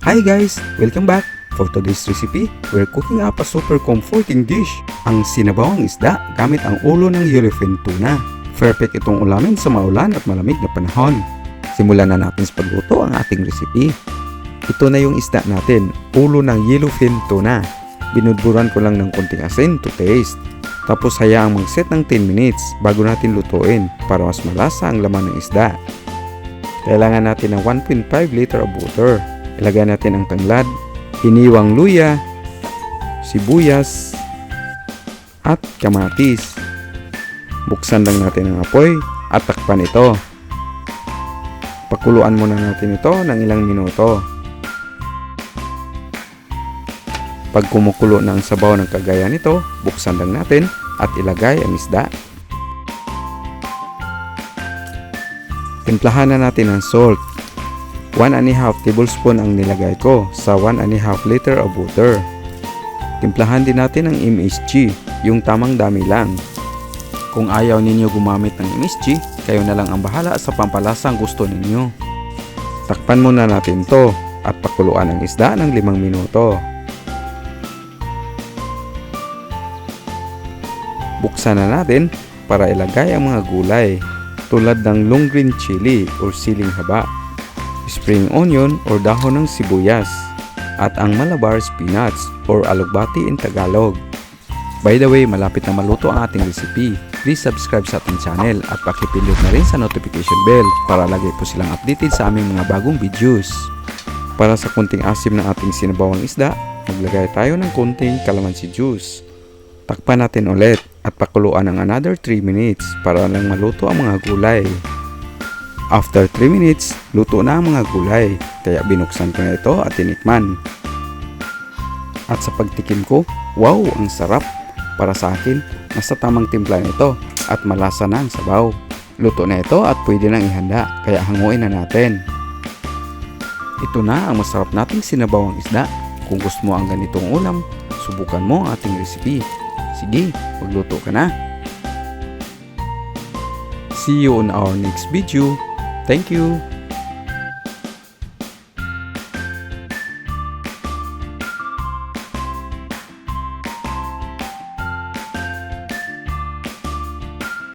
Hi guys! Welcome back! For today's recipe, we're cooking up a super comforting dish, ang sinabawang isda gamit ang ulo ng yellowfin tuna. Perfect itong ulamin sa maulan at malamig na panahon. Simulan na natin sa pagluto ang ating recipe. Ito na yung isda natin, ulo ng yellowfin tuna. Binudburan ko lang ng konting asin to taste. Tapos hayaang mag-set ng 10 minutes bago natin lutuin para mas malasa ang laman ng isda. Kailangan natin ng 1.5 liter of water. Ilagay natin ang tanglad, hiniwang luya, sibuyas, at kamatis. Buksan lang natin ang apoy at takpan ito. Pakuluan muna natin ito ng ilang minuto. Pag kumukulo na ang sabaw ng kagaya nito, buksan lang natin at ilagay ang isda. Timplahan na natin ng salt. 1.5 tablespoon ang nilagay ko sa 1.5 liter of water. Timplahan din natin ang MSG, yung tamang dami lang. Kung ayaw ninyo gumamit ng MSG, kayo na lang ang bahala sa pampalasang gusto ninyo. Takpan muna natin to at pakuluan ang isda ng 5 minuto. Buksan na natin para ilagay ang mga gulay tulad ng long green chili or siling haba, spring onion or dahon ng sibuyas, at ang Malabar spinach or alugbati in Tagalog. By the way, malapit na maluto ang ating recipe. Please subscribe sa ating channel at pakipindot na rin sa notification bell para lagi po silang updated sa aming mga bagong videos. Para sa kunting asim ng ating sinabawang isda, maglagay tayo ng kunting calamansi juice. Takpan natin ulit at pakuluan ng another 3 minutes para lang maluto ang mga gulay. After 3 minutes, luto na ang mga gulay, kaya binuksan ko na ito at tinikman. At sa pagtikim ko, wow, ang sarap! Para sa akin, nasa tamang timpla nito at malasa na ang sabaw. Luto na ito at pwede nang ihanda, kaya hanguin na natin. Ito na ang masarap nating sinabawang isda. Kung gusto mo ang ganitong ulam, subukan mo ang ating recipe. Sige, magluto ka na! See you on our next video. Thank you.